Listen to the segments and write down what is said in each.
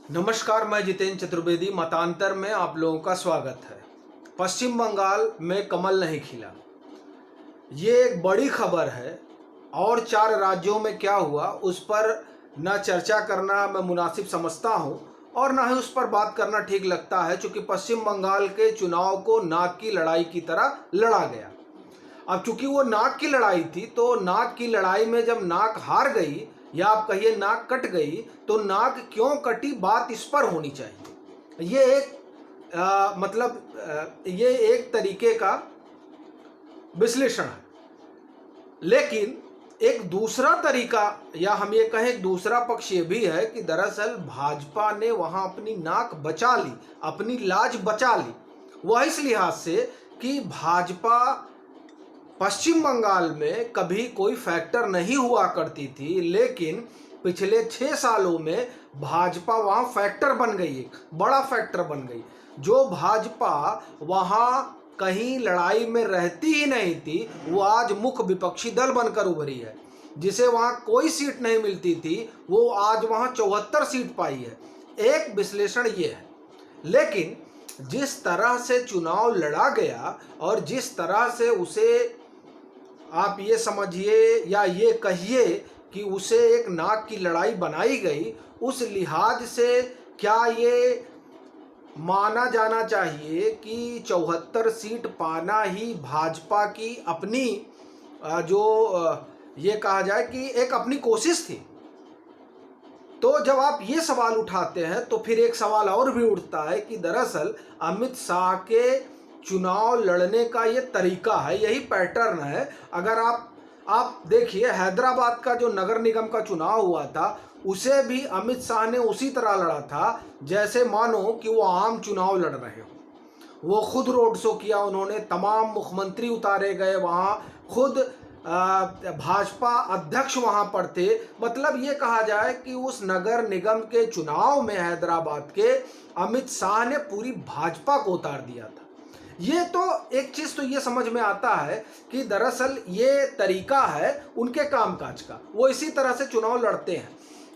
नमस्कार, मैं जितेंद्र चतुर्वेदी। मतांतर में आप लोगों का स्वागत है। पश्चिम बंगाल में कमल नहीं खिला, ये एक बड़ी खबर है। और 4 राज्यों में क्या हुआ उस पर न चर्चा करना मैं मुनासिब समझता हूँ और ना ही उस पर बात करना ठीक लगता है, क्योंकि पश्चिम बंगाल के चुनाव को नाक की लड़ाई की तरह लड़ा गया। अब चूंकि वो नाक की लड़ाई थी, तो नाक की लड़ाई में जब नाक हार गई या आप कहिए नाक कट गई, तो नाक क्यों कटी बात इस पर होनी चाहिए। ये एक ये एक तरीके का विश्लेषण है। लेकिन एक दूसरा तरीका या हम ये कहें एक दूसरा पक्ष ये भी है कि दरअसल भाजपा ने वहां अपनी नाक बचा ली, अपनी लाज बचा ली। वह इस लिहाज से कि भाजपा पश्चिम बंगाल में कभी कोई फैक्टर नहीं हुआ करती थी, लेकिन पिछले 6 सालों में भाजपा वहां फैक्टर बन गई, एक बड़ा फैक्टर बन गई। जो भाजपा वहां कहीं लड़ाई में रहती ही नहीं थी, वो आज मुख्य विपक्षी दल बनकर उभरी है। जिसे वहां कोई सीट नहीं मिलती थी, वो आज वहां 74 सीट पाई है। एक विश्लेषण ये है। लेकिन जिस तरह से चुनाव लड़ा गया और जिस तरह से उसे आप ये समझिए या ये कहिए कि उसे एक नाक की लड़ाई बनाई गई, उस लिहाज से क्या ये माना जाना चाहिए कि 74 सीट पाना ही भाजपा की अपनी ये कहा जाए कि एक अपनी कोशिश थी। तो जब आप ये सवाल उठाते हैं तो फिर एक सवाल और भी उठता है कि दरअसल अमित शाह के चुनाव लड़ने का ये तरीका है, यही पैटर्न है। अगर आप देखिए, हैदराबाद का जो नगर निगम का चुनाव हुआ था, उसे भी अमित शाह ने उसी तरह लड़ा था जैसे मानो कि वो आम चुनाव लड़ रहे हो। वो खुद रोड शो किया उन्होंने, तमाम मुख्यमंत्री उतारे गए वहाँ, खुद भाजपा अध्यक्ष वहां पर थे। मतलब ये कहा जाए कि उस नगर निगम के चुनाव में हैदराबाद के अमित शाह ने पूरी भाजपा को उतार दिया था। ये तो एक चीज तो ये समझ में आता है कि दरअसल ये तरीका है उनके कामकाज का, वो इसी तरह से चुनाव लड़ते हैं।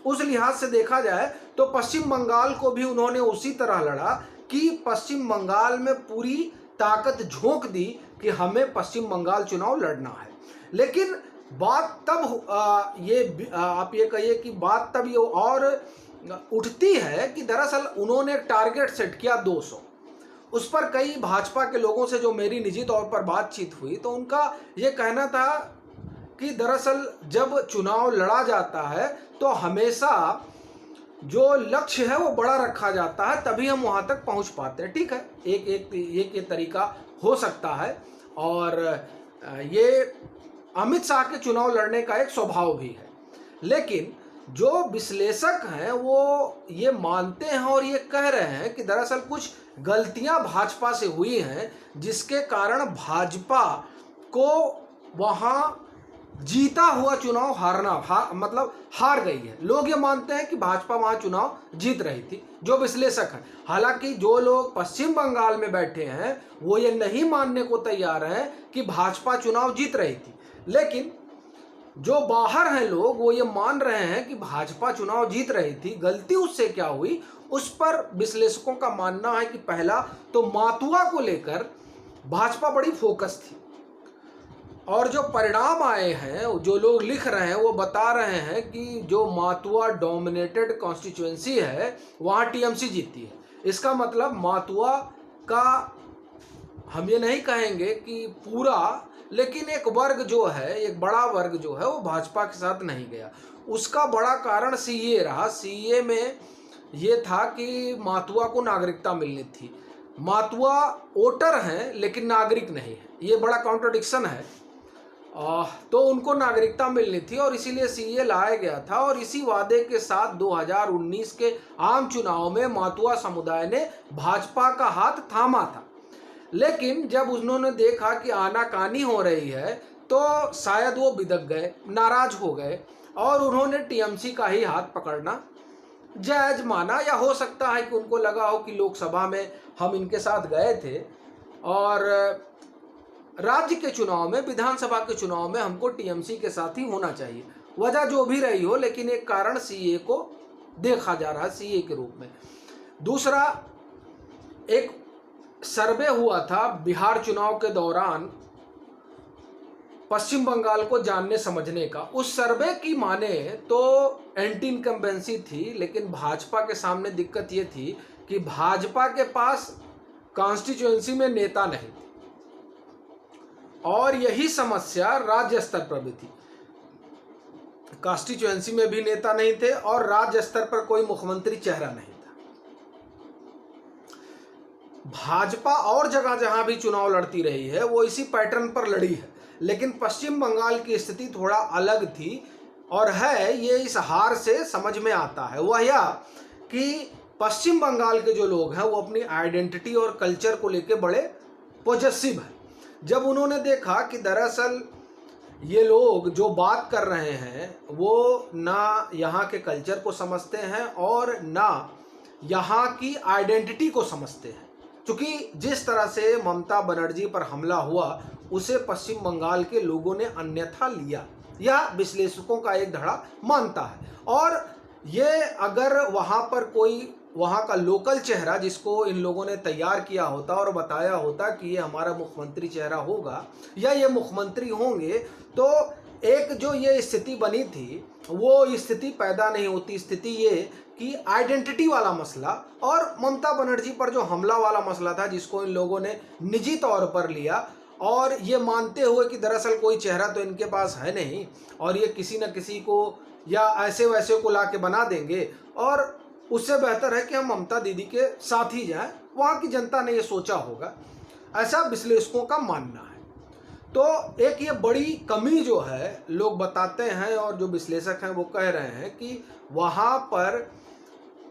उस लिहाज से देखा जाए तो पश्चिम बंगाल को भी उन्होंने उसी तरह लड़ा कि पश्चिम बंगाल में पूरी ताकत झोंक दी कि हमें पश्चिम बंगाल चुनाव लड़ना है। लेकिन बात तब आप ये कहिए कि बात तब ये और उठती है कि दरअसल उन्होंने टारगेट सेट किया 200। उस पर कई भाजपा के लोगों से जो मेरी निजी तौर पर बातचीत हुई, तो उनका ये कहना था कि दरअसल जब चुनाव लड़ा जाता है तो हमेशा जो लक्ष्य है वो बड़ा रखा जाता है, तभी हम वहां तक पहुंच पाते हैं। ठीक है, एक तरीका हो सकता है और ये अमित शाह के चुनाव लड़ने का एक स्वभाव भी है। लेकिन जो विश्लेषक हैं वो ये मानते हैं और ये कह रहे हैं कि दरअसल कुछ गलतियां भाजपा से हुई हैं, जिसके कारण भाजपा को वहां जीता हुआ चुनाव मतलब हार गई है। लोग ये मानते हैं कि भाजपा वहां चुनाव जीत रही थी, जो विश्लेषक हैं। हालांकि जो लोग पश्चिम बंगाल में बैठे हैं वो ये नहीं मानने को तैयार हैं कि भाजपा चुनाव जीत रही थी। लेकिन जो बाहर हैं लोग वो ये मान रहे हैं कि भाजपा चुनाव जीत रही थी। गलती उससे क्या हुई, उस पर विश्लेषकों का मानना है कि पहला तो मातुआ को लेकर भाजपा बड़ी फोकस थी, और जो परिणाम आए हैं, जो लोग लिख रहे हैं वो बता रहे हैं कि जो मातुआ डोमिनेटेड कॉन्स्टिट्यूएंसी है वहां टीएमसी जीती है। इसका मतलब मातुआ का हम ये नहीं कहेंगे कि पूरा, लेकिन एक वर्ग जो है, एक बड़ा वर्ग जो है वो भाजपा के साथ नहीं गया। उसका बड़ा कारण सीए रहा। सीए में ये था कि मातुआ को नागरिकता मिलनी थी। मातुआ वोटर हैं लेकिन नागरिक नहीं है, ये बड़ा कॉन्ट्रडिक्शन है। तो उनको नागरिकता मिलनी थी और इसीलिए सीए लाया गया था। और इसी वादे के साथ 2019 के आम चुनाव में मातुआ समुदाय ने भाजपा का हाथ थामा था। लेकिन जब उन्होंने देखा कि आनाकानी हो रही है तो शायद वो बिदक गए, नाराज हो गए और उन्होंने टीएमसी का ही हाथ पकड़ना जायज माना। या हो सकता है कि उनको लगा हो कि लोकसभा में हम इनके साथ गए थे और राज्य के चुनाव में, विधानसभा के चुनाव में हमको टीएमसी के साथ ही होना चाहिए। वजह जो भी रही हो, लेकिन एक कारण सीए को देखा जा रहा है सीए के रूप में। दूसरा, एक सर्वे हुआ था बिहार चुनाव के दौरान पश्चिम बंगाल को जानने समझने का। उस सर्वे की माने तो एंटी इनकम्बेंसी थी, लेकिन भाजपा के सामने दिक्कत ये थी कि भाजपा के पास कॉन्स्टिट्यूएंसी में नेता नहीं थे, और यही समस्या राज्य स्तर पर भी थी। कॉन्स्टिट्यूएंसी में भी नेता नहीं थे और राज्य स्तर पर कोई मुख्यमंत्री चेहरा नहीं था। भाजपा और जगह जहां भी चुनाव लड़ती रही है वो इसी पैटर्न पर लड़ी है, लेकिन पश्चिम बंगाल की स्थिति थोड़ा अलग थी, और है ये इस हार से समझ में आता है। वह यह कि पश्चिम बंगाल के जो लोग हैं वो अपनी आइडेंटिटी और कल्चर को लेकर बड़े पॉजिटिव हैं। जब उन्होंने देखा कि दरअसल ये लोग जो बात कर रहे हैं वो ना यहाँ के कल्चर को समझते हैं और ना यहाँ की आइडेंटिटी को समझते हैं, क्योंकि जिस तरह से ममता बनर्जी पर हमला हुआ उसे पश्चिम बंगाल के लोगों ने अन्यथा लिया, यह विश्लेषकों का एक धड़ा मानता है। और ये अगर वहाँ पर कोई वहाँ का लोकल चेहरा जिसको इन लोगों ने तैयार किया होता और बताया होता कि ये हमारा मुख्यमंत्री चेहरा होगा या ये मुख्यमंत्री होंगे, तो एक जो ये स्थिति बनी थी वो स्थिति पैदा नहीं होती। स्थिति ये कि आइडेंटिटी वाला मसला और ममता बनर्जी पर जो हमला वाला मसला था, जिसको इन लोगों ने निजी तौर पर लिया और ये मानते हुए कि दरअसल कोई चेहरा तो इनके पास है नहीं और ये किसी न किसी को या ऐसे वैसे को ला के बना देंगे, और उससे बेहतर है कि हम ममता दीदी के साथ ही जाएं। वहाँ की जनता ने ये सोचा होगा, ऐसा विश्लेषकों का मानना है। तो एक ये बड़ी कमी जो है लोग बताते हैं और जो विश्लेषक हैं वो कह रहे हैं कि वहाँ पर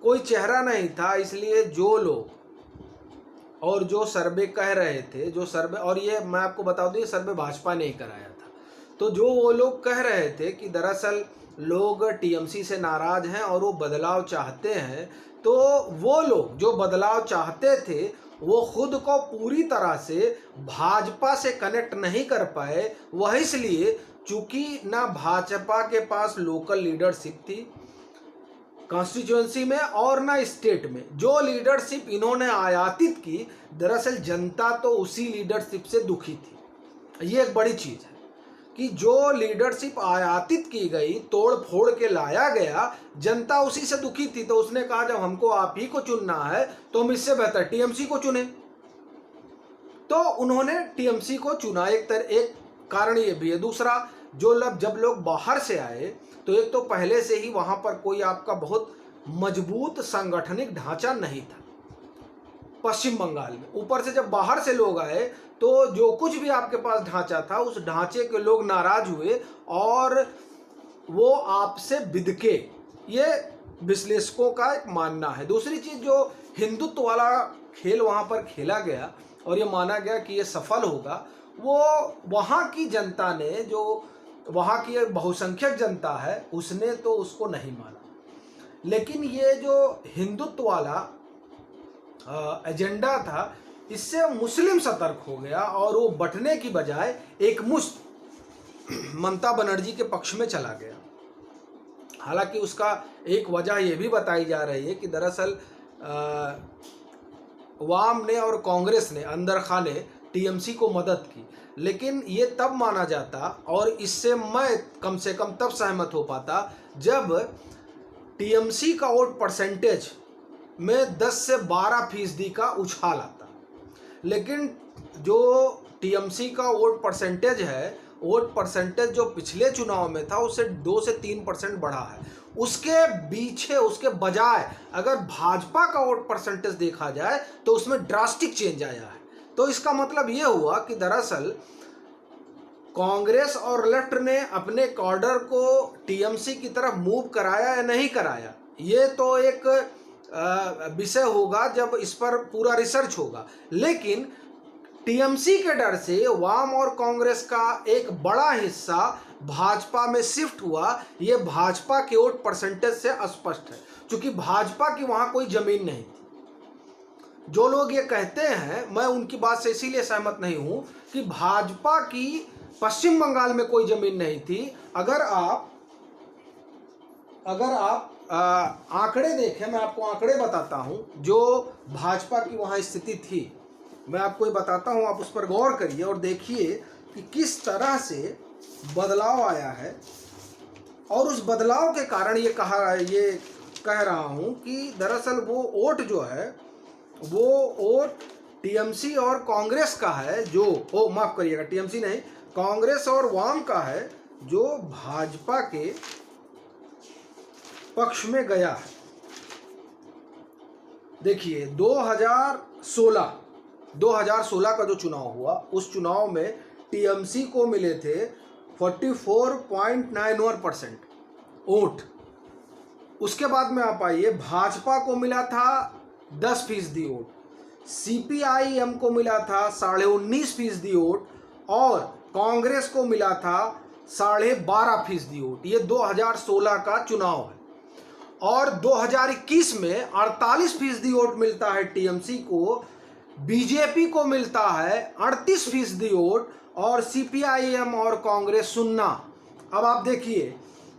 कोई चेहरा नहीं था, इसलिए जो लोग और जो सर्वे कह रहे थे, जो सर्वे, और ये मैं आपको बता दूं ये सर्वे भाजपा ने ही कराया था, तो जो वो लोग कह रहे थे कि दरअसल लोग टीएमसी से नाराज हैं और वो बदलाव चाहते हैं, तो वो लोग जो बदलाव चाहते थे वो खुद को पूरी तरह से भाजपा से कनेक्ट नहीं कर पाए। वह इसलिए चूंकि ना भाजपा के पास लोकल लीडरशिप थी कॉन्स्टिट्यूएंसी में और ना स्टेट में। जो लीडरशिप इन्होंने आयातित की, दरअसल जनता तो उसी लीडरशिप से दुखी थी। ये एक बड़ी चीज़ है कि जो लीडरशिप आयातित की गई, तोड़ फोड़ के लाया गया, जनता उसी से दुखी थी। तो उसने कहा जब हमको आप ही को चुनना है तो हम इससे बेहतर टीएमसी को चुने, तो उन्होंने टीएमसी को चुना। एक कारण ये भी है। दूसरा, जब लोग बाहर से आए तो एक तो पहले से ही वहां पर कोई आपका बहुत मजबूत सांगठनिक ढांचा नहीं था पश्चिम बंगाल में। ऊपर से जब बाहर से लोग आए तो जो कुछ भी आपके पास ढांचा था उस ढांचे के लोग नाराज हुए और वो आपसे बिदके, ये विश्लेषकों का एक मानना है। दूसरी चीज, जो हिंदुत्व वाला खेल वहां पर खेला गया और ये माना गया कि ये सफल होगा, वो वहां की जनता ने, जो वहां की बहुसंख्यक जनता है, उसने तो उसको नहीं माना। लेकिन ये जो हिंदुत्व वाला एजेंडा था, इससे मुस्लिम सतर्क हो गया और वो बंटने की बजाय एक मुश्त ममता बनर्जी के पक्ष में चला गया। हालांकि उसका एक वजह यह भी बताई जा रही है कि दरअसल वाम ने और कांग्रेस ने अंदर खाने टीएमसी को मदद की, लेकिन ये तब माना जाता और इससे मैं कम से कम तब सहमत हो पाता जब टीएमसी का वोट परसेंटेज में 10 से 12% का उछाल आता। लेकिन जो टीएमसी का वोट परसेंटेज है, वोट परसेंटेज जो पिछले चुनाव में था उससे 2 से 3% बढ़ा है। उसके पीछे, उसके बजाय अगर भाजपा का वोट परसेंटेज देखा जाए तो उसमें ड्रास्टिक चेंज आया है। तो इसका मतलब ये हुआ कि दरअसल कांग्रेस और लेफ्ट ने अपने कॉर्डर को टीएमसी की तरफ मूव कराया या नहीं कराया, ये तो एक विषय होगा जब इस पर पूरा रिसर्च होगा। लेकिन टीएमसी के डर से वाम और कांग्रेस का एक बड़ा हिस्सा भाजपा में शिफ्ट हुआ, ये भाजपा के वोट परसेंटेज से स्पष्ट है, क्योंकि भाजपा की वहां कोई जमीन नहीं थी। जो लोग ये कहते हैं, मैं उनकी बात से इसीलिए सहमत नहीं हूं कि भाजपा की पश्चिम बंगाल में कोई जमीन नहीं थी। अगर आप आंकड़े देखें, मैं आपको आंकड़े बताता हूं जो भाजपा की वहां स्थिति थी, मैं आपको ये बताता हूं, आप उस पर गौर करिए और देखिए कि किस तरह से बदलाव आया है। और उस बदलाव के कारण ये कह रहा हूं कि दरअसल वो वोट जो है वो वोट टीएमसी और कांग्रेस का है, जो माफ करिएगा, टीएमसी नहीं, कांग्रेस और वाम का है, जो भाजपा के पक्ष में गया है। देखिए 2016 का जो चुनाव हुआ, उस चुनाव में टीएमसी को मिले थे 44.91% वोट। उसके बाद में आप आइए, भाजपा को मिला था 10% वोट, सीपीआईएम को मिला था 19.5% वोट और कांग्रेस को मिला था 12.5% वोट। ये 2016 का चुनाव है। और 2021 में 48% वोट मिलता है टीएमसी को, बीजेपी को मिलता है 38% वोट और सीपीआईएम और कांग्रेस 0। अब आप देखिए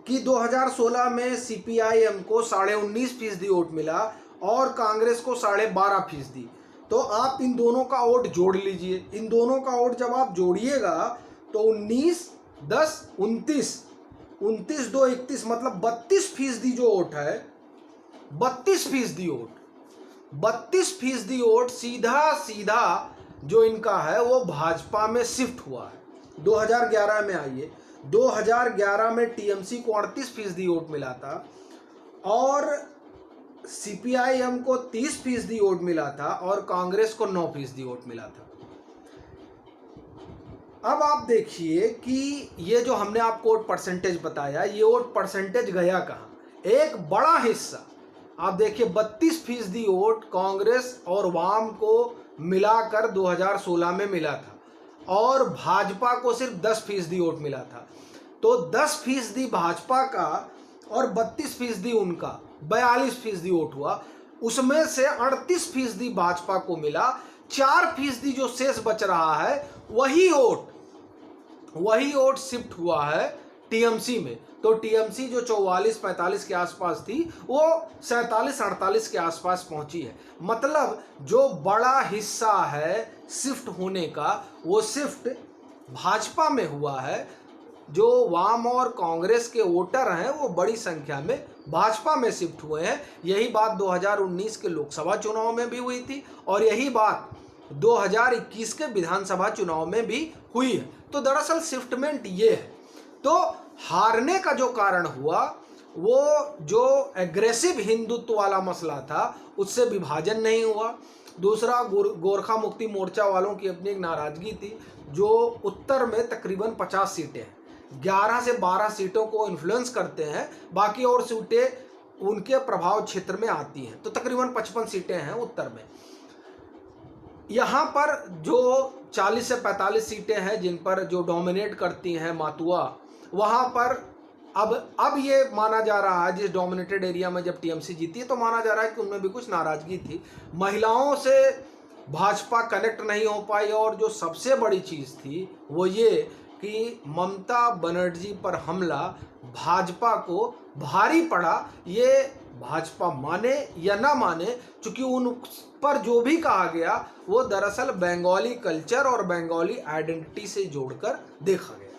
कि 2016 में सीपीआईएम को 19.5% वोट मिला और कांग्रेस को 12.5%। तो आप इन दोनों का वोट जोड़ लीजिए। इन दोनों का वोट जब आप जोड़िएगा तो 19, 10, 29, 29, 2, 31, मतलब 32% जो वोट है, 32% वोट, 32% वोट सीधा जो इनका है वो भाजपा में शिफ्ट हुआ है। 2011 में आइए, 2011 में टीएमसी को 38% वोट मिला था और सीपीआईएम को 30% वोट मिला था और कांग्रेस को 9% वोट मिला था। अब आप देखिए कि ये जो हमने आपको वोट परसेंटेज बताया, ये वोट परसेंटेज गया कहाँ? एक बड़ा हिस्सा आप देखिए 32% वोट कांग्रेस और वाम को मिलाकर 2016 में मिला था और भाजपा को सिर्फ 10% वोट मिला था। तो 10% भाजपा का और 32% उनका, 42% वोट हुआ। उसमें से 38% भाजपा को मिला, 4% जो शेष बच रहा है वही वोट शिफ्ट हुआ है टीएमसी में। तो टीएमसी जो 44-45 के आसपास थी वो 47-48 के आसपास पहुंची है। मतलब जो बड़ा हिस्सा है शिफ्ट होने का वो शिफ्ट भाजपा में हुआ है। जो वाम और कांग्रेस के वोटर हैं वो बड़ी संख्या में भाजपा में शिफ्ट हुए हैं। यही बात 2019 के लोकसभा चुनाव में भी हुई थी और यही बात 2021 के विधानसभा चुनाव में भी हुई है। तो दरअसल शिफ्टमेंट ये है। तो हारने का जो कारण हुआ वो जो एग्रेसिव हिंदुत्व वाला मसला था उससे विभाजन नहीं हुआ। दूसरा, गोरखा मुक्ति मोर्चा वालों की अपनी एक नाराजगी थी। जो उत्तर में तकरीबन 50 सीटें हैं, 11 से 12 सीटों को इन्फ्लुएंस करते हैं, बाकी और सीटें उनके प्रभाव क्षेत्र में आती हैं। तो तकरीबन 55 सीटें हैं उत्तर में। यहाँ पर जो 40 से 45 सीटें हैं जिन पर जो डोमिनेट करती हैं मातुआ, वहाँ पर अब ये माना जा रहा है, जिस डोमिनेटेड एरिया में जब टीएमसी जीती है तो माना जा रहा है कि उनमें भी कुछ नाराजगी थी। महिलाओं से भाजपा कनेक्ट नहीं हो पाई और जो सबसे बड़ी चीज़ थी वो ये कि ममता बनर्जी पर हमला भाजपा को भारी पड़ा। ये भाजपा माने या ना माने, चूंकि उन पर जो भी कहा गया वो दरअसल बंगाली कल्चर और बंगाली आइडेंटिटी से जोड़कर देखा गया।